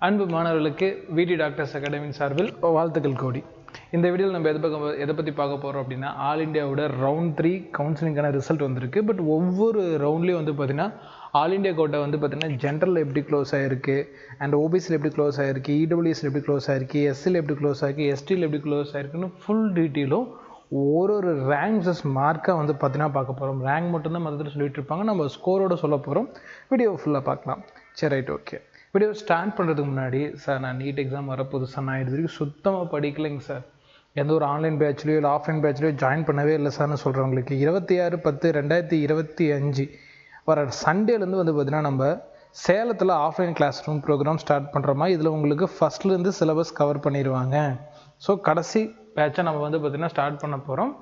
அன்பு மாணவர்களுக்கு விடி டாக்டர்ஸ் அகாடமியின் சார்பில் வாழ்த்துக்கள் கோடி. இந்த வீடியோவில் நம்ம எதை பற்றி பார்க்க போகிறோம் அப்படின்னா, ஆல் இண்டியாவோட ரவுண்ட் 3 கவுன்சிலிங்கான ரிசல்ட் வந்திருக்கு. பட் ஒவ்வொரு ரவுண்ட்லேயும் வந்து பார்த்திங்கன்னா ஆல் இண்டியா கோட்டை வந்து பார்த்திங்கன்னா ஜென்ரலில் எப்படி க்ளோஸ் ஆகிருக்கு, அண்ட் ஓபிசியில் எப்படி க்ளோஸ் ஆகிருக்கு, இடபிள்யூஎஸில் எப்படி க்ளோஸ் ஆகிருக்கு, எஸ்சியில் எப்படி க்ளோஸ் ஆகிருக்கு, எஸ்டியில் எப்படி க்ளோஸ் ஆகிருக்குன்னு ஃபுல் டீட்டெயிலும் ஒரு ரேங்க்ஸஸ் மார்க்காக வந்து பார்த்தீங்கன்னா பார்க்க போகிறோம். ரேங்க் மட்டும்தான் மற்றத்தில் சொல்லிட்டு இருப்பாங்க, நம்ம ஸ்கோரோட சொல்ல போகிறோம். வீடியோ ஃபுல்லாக பார்க்கலாம். சரி, ரைட், ஓகே. வீடியோ ஸ்டார்ட் பண்ணுறதுக்கு முன்னாடி, சார் நான் நீட் எக்ஸாம் வரப்போகுது சார், நான் இது வரைக்கும் சுத்தமாக படிக்கலைங்க சார், எந்த ஒரு ஆன்லைன் பேட்ச்லையோ இல்லை ஆஃப்லைன் பேட்ச்லையோ ஜாயின் பண்ணவே இல்லை சார்னு சொல்கிறவங்களுக்கு 26/10/2025 வர சண்டேலேருந்து வந்து பார்த்திங்கன்னா நம்ம சேலத்தில் offline class room program start பண்ணுறோமா. இதில் உங்களுக்கு ஃபஸ்ட்லேருந்து சிலபஸ் கவர் பண்ணிடுவாங்க. ஸோ கடைசி பேட்சை நம்ம வந்து பார்த்திங்கன்னா ஸ்டார்ட் பண்ண போகிறோம்.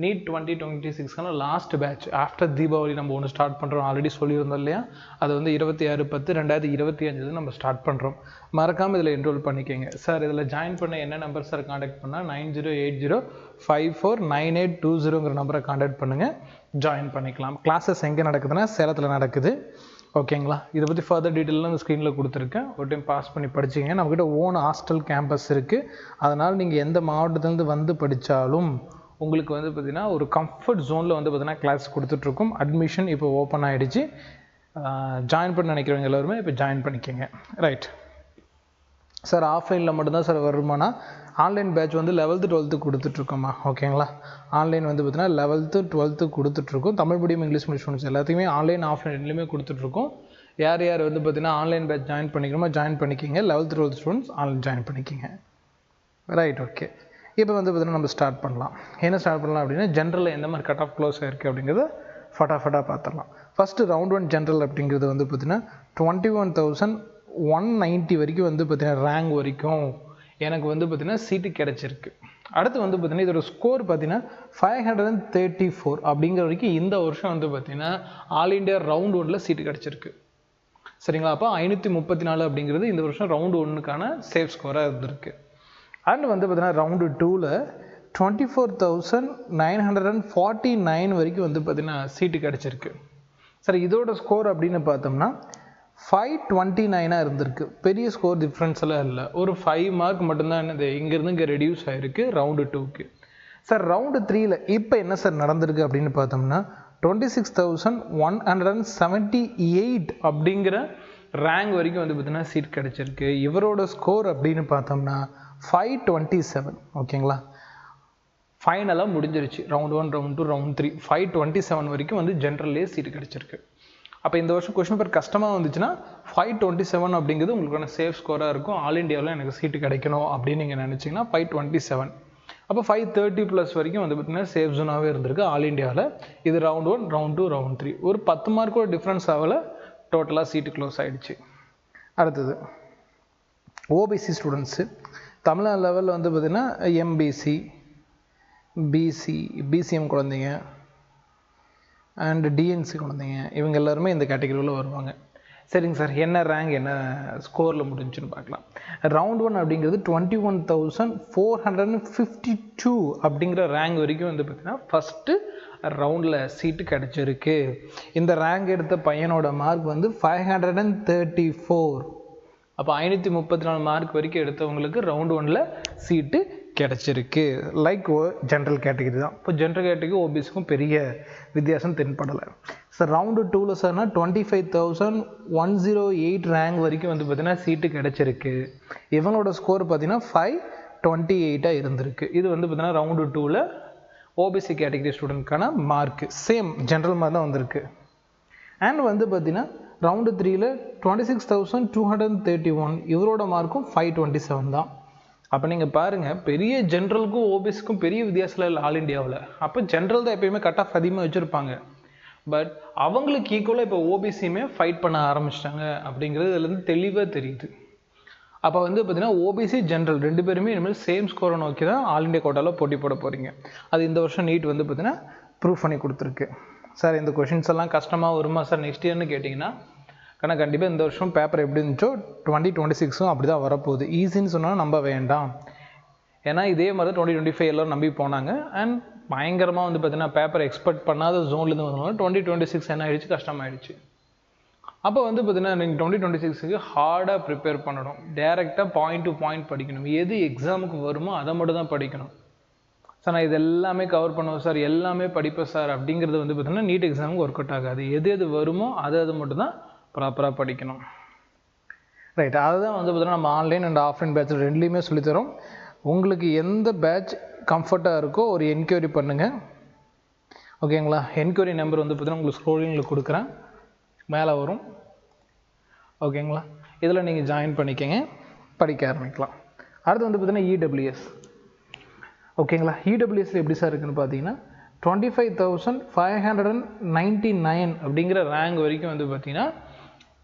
நீட் 2026க்கான லாஸ்ட் பேட்ச் ஆஃப்டர் தீபாவளி நம்ம ஒன்று ஸ்டார்ட் பண்ணுறோம். ஆல்ரெடி சொல்லியிருந்தோம் இல்லையா, அது வந்து 26/10/2025 நம்ம ஸ்டார்ட் பண்ணுறோம். மறக்காமல் இதில் என்ரோல் பண்ணிக்கோங்க சார். இதில் ஜாயின் பண்ண என்ன நம்பர் சார் காண்டாக்ட் பண்ணால் 9080549820 நம்பரை காண்டாக்ட் பண்ணுங்கள், ஜாயின் பண்ணிக்கலாம். கிளாஸஸ் எங்கே நடக்குதுன்னா சேலத்தில் நடக்குது. ஓகேங்களா? இதை பற்றி ஃபர்தர் டீட்டெயிலாம் அந்த ஸ்க்ரீனில் கொடுத்துருக்கேன், ஒரு டைம் பாஸ் பண்ணி படிச்சிங்க. நம்மக்கிட்ட ஓன் ஹாஸ்டல் கேம்பஸ் இருக்குது. அதனால் நீங்கள் எந்த மாவட்டத்துலேருந்து வந்து படித்தாலும் உங்களுக்கு வந்து பார்த்திங்கன்னா ஒரு கம்ஃபர்ட் ஜோனில் வந்து பார்த்திங்கன்னா கிளாஸ் கொடுத்துட்ருக்கோம். அட்மிஷன் இப்போ ஓப்பன் ஆகிடுச்சு. ஜாயின் பண்ண நினைக்கிறவங்க எல்லோருமே இப்போ ஜாயின் பண்ணிக்கோங்க. ரைட் சார், ஆஃப்லைனில் மட்டும்தான் சார் வருமானா? ஆன்லைன் பேட்ச் வந்து 11th 12th கொடுத்துட்ருக்கோம்மா. ஓகேங்களா? ஆன்லைன் வந்து பார்த்திங்கன்னா 11th 12th கொடுத்துட்ருக்கோம். Tamil medium English medium students எல்லாத்தையுமே ஆன்லைன் ஆஃப்லைன் ரெண்டுலேயுமே கொடுத்துட்ருக்கோம். யார் வந்து பார்த்திங்கன்னா ஆன்லைன் பேட்ச் ஜாயின் பண்ணிக்கணுமோ ஜாயின் பண்ணிக்கிங்க. 11th 12th students online join பண்ணிக்கிங்க. Right, okay. இப்போ வந்து பார்த்திங்கன்னா நம்ம ஸ்டார்ட் பண்ணலாம். என்ன ஸ்டார்ட் பண்ணலாம் அப்படின்னா, ஜென்ரலில் எந்த மாதிரி கட் ஆஃப் க்ளோஸ் ஆகிருக்கு அப்படிங்கிறத ஃபட்டாஃபட்டாக பார்த்துடலாம். ஃபஸ்ட்டு ரவுண்ட் 1 ஜென்ரல் அப்படிங்கிறது வந்து பார்த்திங்கன்னா 21,190 வரைக்கும் வந்து பார்த்திங்கன்னா ரேங்க் வரைக்கும் எனக்கு வந்து பார்த்திங்கன்னா சீட்டு கிடச்சிருக்கு. அடுத்து வந்து பார்த்திங்கன்னா இதோட ஸ்கோர் பார்த்திங்கன்னா 534 அப்படிங்கிற வரைக்கும் இந்த வருஷம் வந்து பார்த்திங்கன்னா ஆல் இண்டியா ரவுண்ட் 1 சீட்டு கிடச்சிருக்கு. சரிங்களா? அப்போ 534 அப்படிங்கிறது இந்த வருஷம் ரவுண்ட் 1க்கான சேஃப் ஸ்கோராக இருந்திருக்கு. அண்ட் வந்து பார்த்திங்கன்னா ரவுண்டு 2ல் 24,949 வரைக்கும் வந்து பார்த்திங்கன்னா சீட்டு கிடச்சிருக்கு. சரி, இதோட ஸ்கோர் அப்படின்னு பார்த்தோம்னா 529 இருந்திருக்கு. பெரிய ஸ்கோர் டிஃப்ரென்ஸ் எல்லாம் இல்லை, ஒரு 5 மார்க் மட்டும்தான் என்னது இங்கேருந்து இங்கே ரெடியூஸ் ஆகிருக்கு ரவுண்டு 2க்கு. சார் ரவுண்டு 3ல் இப்போ என்ன சார் நடந்திருக்கு அப்படின்னு பார்த்தோம்னா 26,178 அப்படிங்கிற ரேங்க் வரைக்கும் வந்து பார்த்திங்கன்னா சீட் கிடச்சிருக்கு. இவரோட ஸ்கோர் அப்படின்னு பார்த்தோம்னா 527. ஓகேங்களா? ஃபைனலாக முடிஞ்சிருச்சு. ரவுண்ட் 1 ரவுண்ட் 2 ரவுண்ட் 3 527 வரைக்கும் வந்து ஜென்ரல்லே சீட்டு கிடச்சிருக்கு. அப்போ இந்த வருஷம் கொஸ்டின் பேப்பர் கஷ்டமாக வந்துச்சுன்னா 527 அப்படிங்கிறது உங்களுக்கான சேஃப் ஸ்கோராக இருக்கும். ஆல் இண்டியாவில் எனக்கு சீட்டு கிடைக்கணும் அப்படின்னு நீங்கள் நினச்சிங்கன்னா 527. அப்போ 530+ வரைக்கும் வந்து பார்த்திங்கன்னா சேஃப் ஜோனாகவே இருந்திருக்கு ஆல் இண்டியாவில். இது ரவுண்ட் 1 ரவுண்ட் 2 ரவுண்ட் 3 ஒரு 10 மார்க்கோட டிஃப்ரென்ஸ் ஆகலை, டோட்டலாக சீட்டு க்ளோஸ் ஆகிடுச்சு. அடுத்தது ஓபிசி ஸ்டூடெண்ட்ஸு தமிழ்நாடு லெவலில் வந்து பார்த்திங்கன்னா எம்பிசி, பிசி, பிசிஎம் குழந்தைங்க அண்டு டிஎன்சி குழந்தைங்க இவங்க எல்லாருமே இந்த கேட்டகரியில் வருவாங்க. சரிங்க சார், என்ன ரேங்க் என்ன ஸ்கோரில் முடிஞ்சுன்னு பார்க்கலாம். ரவுண்ட் 1 அப்படிங்கிறது 21,452 அப்படிங்கிற ரேங்க் வரைக்கும் வந்து பார்த்திங்கன்னா ஃபஸ்ட்டு ரவுண்டில் சீட்டு கிடச்சிருக்கு. இந்த ரேங்க் எடுத்த பையனோட மார்க் வந்து 534. அப்போ 534 மார்க் வரைக்கும் எடுத்தவங்களுக்கு ரவுண்ட் 1ல் சீட்டு கிடச்சிருக்கு. லைக் ஜென்ரல் கேட்டகரி தான். இப்போ ஜென்ரல் கேட்டகரி ஓபிசிக்கும் பெரிய வித்தியாசம் தென்படலை. சார் ரவுண்டு 2ல் சார்னா 25,108 ரேங்க் வரைக்கும் வந்து பார்த்திங்கன்னா சீட்டு கிடச்சிருக்கு. இவங்களோட ஸ்கோர் பார்த்திங்கன்னா 528 இருந்திருக்கு. இது வந்து பார்த்திங்கன்னா ரவுண்டு 2ல் ஓபிசி கேட்டகரி ஸ்டூடெண்ட்கான மார்க்கு சேம் ஜென்ரல் மாதிரி தான் வந்திருக்கு. அண்ட் வந்து பார்த்திங்கன்னா ரவுண்டு 3ல் 26,231 இவரோட மார்க்கும் 527 தான். அப்போ நீங்கள் பாருங்கள், பெரிய ஜென்ரலுக்கும் ஓபிசிக்கும் பெரிய வித்தியாசம் இல்லை ஆல் இண்டியாவில். அப்போ ஜென்ரல் தான் எப்பயுமே கட் ஆஃப் அதிகமாக வச்சுருப்பாங்க. பட் அவங்களுக்கு ஈக்குவலாக இப்போ ஓபிசியுமே ஃபைட் பண்ண ஆரம்பிச்சிட்டாங்க அப்படிங்கிறது இதுலேருந்து தெளிவாக தெரியுது. அப்போ வந்து பார்த்திங்கன்னா ஓபிசி ஜென்ரல் ரெண்டு பேருமே இனிமேல் சேம் ஸ்கோரை நோக்கி தான் ஆல் இண்டியா கோட்டாவில் போட்டி போட போகிறீங்க. அது இந்த வருஷம் நீட் வந்து பார்த்திங்கன்னா ப்ரூவ் பண்ணி கொடுத்துருக்கு. சார் இந்த கொஷின்ஸ் எல்லாம் கஷ்டமாக வருமா சார் நெக்ஸ்ட் இயர்னு கேட்டிங்கன்னா, ஆனால் கண்டிப்பாக இந்த வருஷம் பேப்பர் எப்படி இருந்துச்சோ 2026ம் அப்படி தான் வரப்போகுது. ஈஸின்னு சொன்னால் நம்ப வேண்டாம், ஏன்னா இதே மாதிரி தான் 2025 எல்லோரும் நம்பி போனாங்க. அண்ட் பயங்கரமாக வந்து பார்த்திங்கன்னா பேப்பர் எக்ஸ்பெக்ட் பண்ணாத ஜோன்லேருந்து வந்ததுனால 2026 என்ன ஆகிடுச்சு, கஷ்டமாயிடுச்சு. அப்போ வந்து பார்த்தீங்கன்னா நீங்கள் 2026க்கு ஹார்டாக ப்ரிப்பேர் பண்ணணும். டேரெக்டாக பாயிண்ட் டு பாயிண்ட் படிக்கணும். எது எக்ஸாமுக்கு வருமோ அதை மட்டும் தான் படிக்கணும். சார் நான் இது எல்லாமே கவர் பண்ணுவேன் சார், எல்லாமே படிப்பேன் சார் அப்படிங்கிறது வந்து பார்த்தீங்கன்னா நீட் எக்ஸாமுக்கு ஒர்க் அவுட் ஆகாது. எது எது வருமோ அது மட்டும் தான் ப்ராப்பராக படிக்கணும். ரைட், அதுதான் வந்து பார்த்தீங்கன்னா நம்ம ஆன்லைன் அண்ட் ஆஃப்லைன் பேட்ச் ரெண்டுலேயுமே சொல்லித்தரோம். உங்களுக்கு எந்த பேட்ச் கம்ஃபர்ட்டாக இருக்கோ ஒரு என்கொயரி பண்ணுங்கள். ஓகேங்களா? என்கொயரி நம்பர் வந்து பார்த்தீங்கன்னா உங்களுக்கு ஸ்க்ரோலிங்கில் கொடுக்குறேன், மேலே வரும். ஓகேங்களா? இதில் நீங்கள் ஜாயின் பண்ணிக்கங்க, படிக்க ஆரம்பிக்கலாம். அடுத்து வந்து பார்த்தீங்கன்னா இடபிள்யூஎஸ். ஓகேங்களா? இடபிள்யூஎஸ்ல எப்படி சார் இருக்குன்னு பார்த்தீங்கன்னா 25,599 அப்படிங்கிற ரேங்க் வரைக்கும் வந்து பார்த்தீங்கன்னா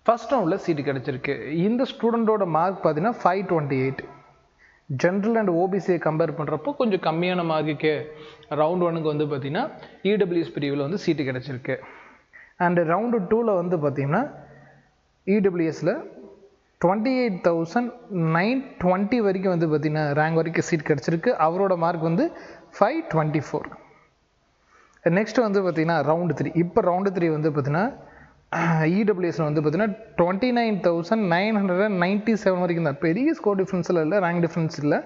ஃபஸ்ட் ரவுண்டில் சீட்டு கிடச்சிருக்கு. இந்த ஸ்டூடெண்ட்டோட மார்க் பார்த்தீங்கன்னா 528. ஜென்ரல் அண்ட் ஓபிசியை கம்பேர் பண்ணுறப்போ கொஞ்சம் கம்மியான மார்க்குக்கு ரவுண்ட் 1க்கு வந்து பார்த்தீங்கன்னா இடபிள்யூஎஸ் பிரிவில் வந்து சீட்டு கிடச்சிருக்கு. அண்டு ரவுண்டு 2ல் வந்து பார்த்தீங்கன்னா இடபிள்யூஎஸில் 28,920 வரைக்கும் வந்து பார்த்தீங்கன்னா ரேங்க் வரைக்கும் சீட் கிடச்சிருக்கு. அவரோட மார்க் வந்து 524. நெக்ஸ்ட் வந்து பார்த்தீங்கன்னா ரவுண்டு 3. இப்போ ரவுண்டு 3 வந்து பார்த்தீங்கன்னா இடபிள்யூஎஸில் வந்து பார்த்தீங்கன்னா 29,997 வரைக்கும் தான். பெரிய ஸ்கோர் டிஃப்ரென்ஸில் இல்லை, ரேங்க் டிஃப்ரென்ஸ் இல்லை,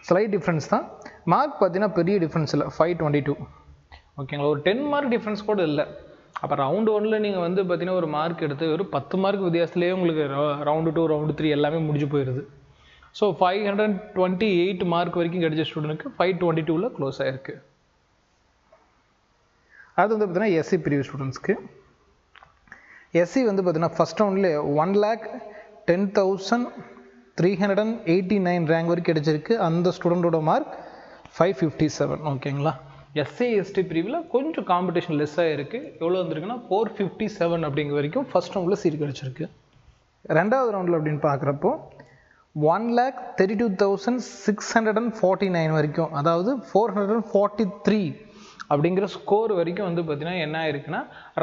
ஸ்லைட் டிஃப்ரென்ஸ் தான். மார்க் பார்த்தீங்கன்னா பெரிய டிஃப்ரென்ஸ் இல்லை, 522. ஓகேங்களா? ஒரு 10 மார்க் டிஃப்ரென்ஸ் கூட இல்லை. அப்போ ரவுண்டு 1ல் நீங்கள் வந்து பார்த்தீங்கன்னா ஒரு மார்க் எடுத்து ஒரு 10 மார்க் வித்தியாசத்துலேயே உங்களுக்கு ரவுண்டு 2 ரவுண்டு 3 எல்லாமே முடிஞ்சு போயிடுது. ஸோ 528 மார்க் வரைக்கும் கிடைச்ச ஸ்டூடெண்ட்டுக்கு 522ல் க்ளோஸ் ஆகிருக்கு. அது வந்து பார்த்தீங்கன்னா எஸ்சி பிரிவு ஸ்டூடெண்ட்ஸ்க்கு. எஸ்சி வந்து பார்த்தீங்கன்னா ஃபஸ்ட் ரவுண்ட்லேயே 1,10,389 ரேங்க் வரைக்கும் கிடைச்சிருக்கு. அந்த ஸ்டூடெண்ட்டோட மார்க் 557. ஓகேங்களா? எஸ்சி எஸ்டி பிரிவில் கொஞ்சம் காம்படிஷன் லெஸ்ஸாக இருக்குது. எவ்வளோ வந்திருக்குன்னா 457 அப்படிங்கிற வரைக்கும் ஃபஸ்ட் ரவுண்டில் சீட் கிடச்சிருக்கு. ரெண்டாவது ரவுண்டில் அப்படின்னு பார்க்குறப்போ 1,32,649 வரைக்கும், அதாவது 443 அப்படிங்கிற ஸ்கோர் வரைக்கும் வந்து பார்த்தீங்கன்னா என்ன ஆயிருக்குன்னா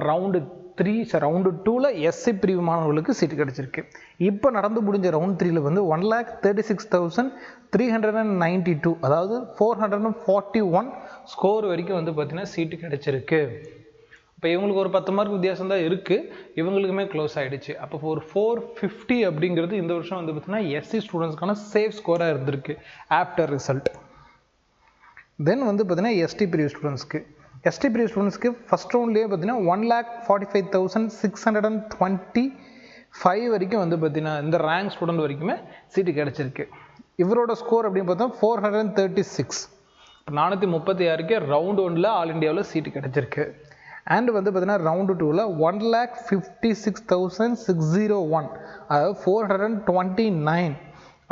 ரவுண்டு 2ல் எஸ்சி பிரிவு மாணவர்களுக்கு சீட்டு கிடச்சிருக்கு. இப்போ நடந்து முடிஞ்ச ரவுண்ட் 3ல் வந்து 1,36,392, அதாவது 441 ஸ்கோர் வரைக்கும் வந்து பார்த்தீங்கன்னா சீட்டு கிடச்சிருக்கு. இப்போ இவங்களுக்கு ஒரு 10 மார்க் வித்தியாசம் தான் இருக்குது, இவங்களுக்குமே க்ளோஸ் ஆகிடுச்சு. அப்போ ஒரு 450 அப்படிங்கிறது இந்த வருஷம் வந்து பார்த்தீங்கன்னா எஸ்சி ஸ்டூடெண்ட்ஸ்க்கான சேஃப் ஸ்கோராக இருந்திருக்கு ஆஃப்டர் ரிசல்ட். தென் வந்து பார்த்தீங்கன்னா எஸ்டி பிரிவு ஸ்டூடெண்ட்ஸ்க்கு ஃபஸ்ட் ரவுண்ட்லேயே பார்த்தீங்கன்னா 1,45,625 வரைக்கும் வந்து பார்த்தீங்கன்னா இந்த ரேங்க் ஸ்டூடெண்ட் வரைக்குமே சீட்டு கிடச்சிருக்கு. இவரோட ஸ்கோர் அப்படின்னு பார்த்தா 436. இப்போ 436க்கு ரவுண்டு 1ல் ஆல் இண்டியாவில் சீட்டு கிடச்சிருக்கு. அண்ட் வந்து பார்த்தீங்கன்னா ரவுண்டு 2ல் 1,56,601, அதாவது 429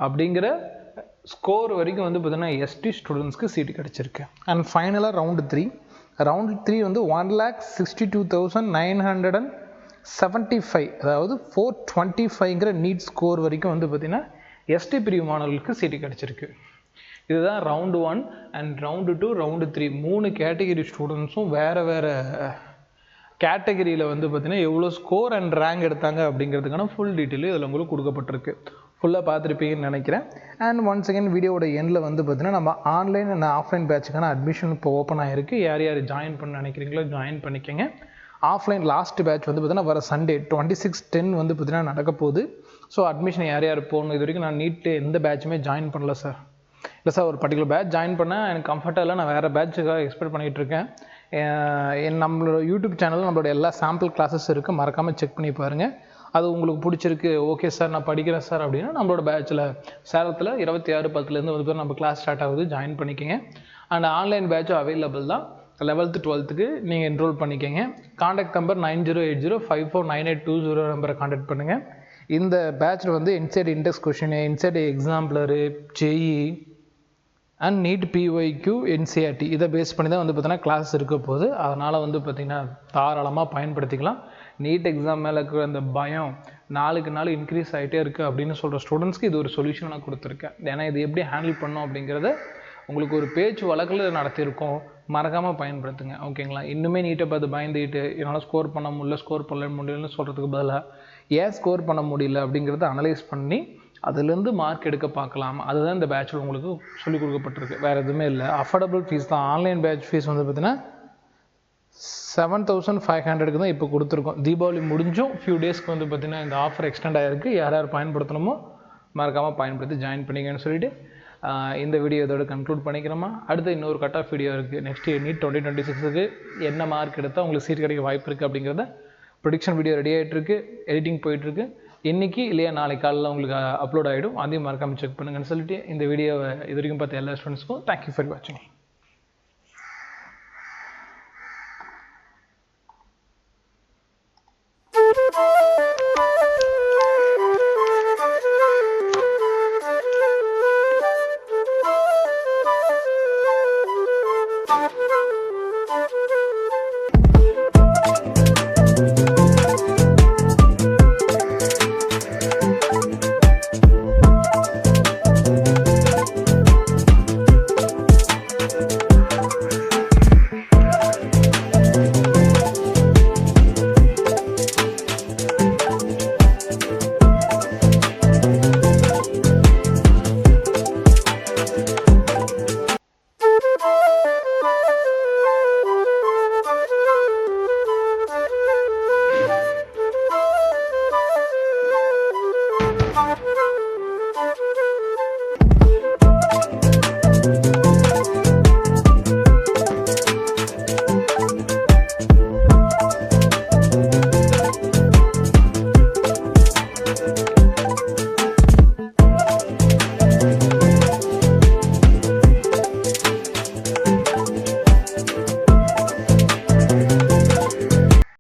அப்படிங்கிற ஸ்கோர் வரைக்கும் வந்து பார்த்தீங்கன்னா எஸ்டி ஸ்டூடெண்ட்ஸ்க்கு சீட்டு கிடச்சிருக்கு. அண்ட் ஃபைனலாக ரவுண்டு 3 வந்து 1,62,975, அதாவது 425ங்கிற நீட் ஸ்கோர் வரைக்கும் வந்து பார்த்தீங்கன்னா எஸ்டி பிரிவு மாணவர்களுக்கு சீட்டு கிடச்சிருக்கு. இதுதான் round 1 and round 2, round 3 3 category ஸ்டூடெண்ட்ஸும் வேறு கேட்டகரியில் வந்து பார்த்தீங்கன்னா எவ்வளோ ஸ்கோர் அண்ட் ரேங்க் எடுத்தாங்க அப்படிங்கிறதுக்கான ஃபுல் டீட்டெயிலும் இதில் உங்களுக்கு கொடுக்கப்பட்டிருக்கு. ஃபுல்லாக பார்த்துருப்பீங்கன்னு நினைக்கிறேன். அண்ட் ஒன்ஸ் அகேன் வீடியோட எண்டில் வந்து பார்த்தீங்கன்னா நம்ம ஆன்லைன் அண்ட் ஆஃப்லைன் பேட்சுக்கான அட்மிஷன் இப்போ ஓப்பன் ஆகிருக்கு. யார் ஜாயின் பண்ண நினைக்கிறீங்களோ ஜாயின் பண்ணிக்கோங்க. ஆஃப்லைன் லாஸ்ட் பேட்ச் வந்து பார்த்தீங்கன்னா வர சண்டே 26/10 வந்து பார்த்தீங்கன்னா நடக்க போகுது. ஸோ அட்மிஷன் யார் போகணும். இது வரைக்கும் நான் நீட்டு எந்த பேட்சுமே ஜாயின் பண்ணல சார். இல்லை சார், ஒரு பர்டிகுலர் பேட்ச் ஜாயின் பண்ணால் எனக்கு கம்ஃபர்ட்டாக இல்லை, நான் வேறு பேட்சுக்காக எக்ஸ்பெக்ட் பண்ணிகிட்டு இருக்கேன். நம்மளோட யூடியூப் சேனலில் நம்மளோட எல்லா சாம்பிள் கிளாஸஸ் இருக்குது, மறக்காமல் செக் பண்ணி பாருங்கள். அது உங்களுக்கு பிடிச்சிருக்கு, ஓகே சார் நான் படிக்கிறேன் சார் அப்படின்னா நம்மளோட பேட்சில் சேலத்தில் 26/10 வந்து நம்ம கிளாஸ் ஸ்டார்ட் ஆகுது, ஜாயின் பண்ணிக்கோங்க. அண்ட் ஆன்லைன் பேட்சும் அவைலபிள் தான். 11th 12th நீங்கள் என்ரோல் பண்ணிக்கோங்க. காண்டாக்ட் நம்பர் 9080549820 நம்பரை காண்டாக்ட் பண்ணுங்கள். இந்த பேட்சில் வந்து inside index question, inside exemplar, JEE and NEET PYQ, NCERT இதை பேஸ் பண்ணி தான் வந்து பார்த்தீங்கன்னா கிளாஸ் இருக்க போகுது. அதனால் வந்து பார்த்திங்கன்னா தாராளமாக பயன்படுத்திக்கலாம். நீட் எக்ஸாம் மேலே இருக்கிற அந்த பயம் நாளுக்கு நாள் இன்க்ரீஸ் ஆகிட்டே இருக்குது அப்படின்னு சொல்கிற ஸ்டூடெண்ட்ஸ்க்கு இது ஒரு சொல்யூஷன் நான் கொடுத்துருக்கேன். ஏன்னா இது எப்படி ஹேண்டில் பண்ணோம் அப்படிங்கிறத உங்களுக்கு ஒரு பேச்சு வழக்கில் நடத்தியிருக்கோம், மறக்காமல் பயன்படுத்துங்க. ஓகேங்களா? இன்னுமே நீட்டை பார்த்து பயந்துக்கிட்டு என்னால் ஸ்கோர் பண்ண முடியலன்னு சொல்கிறதுக்கு பதிலாக ஏன் ஸ்கோர் பண்ண முடியல அப்படிங்கிறத அனலைஸ் பண்ணி அதுலேருந்து மார்க் எடுக்க பார்க்கலாம். அதுதான் இந்த பேட்சில் உங்களுக்கு சொல்லிக் கொடுக்கப்பட்டிருக்கு, வேறு எதுவுமே இல்லை. அஃபோர்டபுள் ஃபீஸ் தான். ஆன்லைன் பேட்ச் ஃபீஸ் வந்து பார்த்திங்கன்னா 7500 தான் இப்போ கொடுத்துருக்கோம். தீபாவளி முடிஞ்சும் ஃபியூ டேஸ்க்கு வந்து பார்த்திங்கன்னா இந்த ஆஃபர் எக்ஸ்டெண்ட் ஆகிருக்கு. யார் யார் பயன்படுத்தணுமோ மறக்காமல் பயன்படுத்தி ஜாயின் பண்ணிங்கன்னு சொல்லிட்டு இந்த வீடியோ இதோட கன்க்ளூட் பண்ணிக்கிறோமா. அடுத்து இன்னொரு கட் ஆஃப் வீடியோ இருக்குது. நெக்ஸ்ட் இயர் நீட் 2026க்கு என்ன மார்க் எடுத்தால் உங்களுக்கு சீட் கிடைக்க வாய்ப்பு இருக்குது அப்படிங்கிறத ப்ரொடிக்ஷன் வீடியோ ரெடி ஆகிட்டுருக்கு, எடிட்டிங் போயிட்டுருக்கு. இன்றைக்கி இல்லையா நாளைக்கு காலையில் உங்களுக்கு அப்லோட் ஆகிடும். அதையும் மறக்காமல் செக் பண்ணுங்கன்னு சொல்லிட்டு இந்த வீடியோவை இது வரைக்கும் பார்த்த எல்லா ஸ்டூடெண்ட்ஸ்க்கும் தேங்க்யூ ஃபார் வாட்சிங்.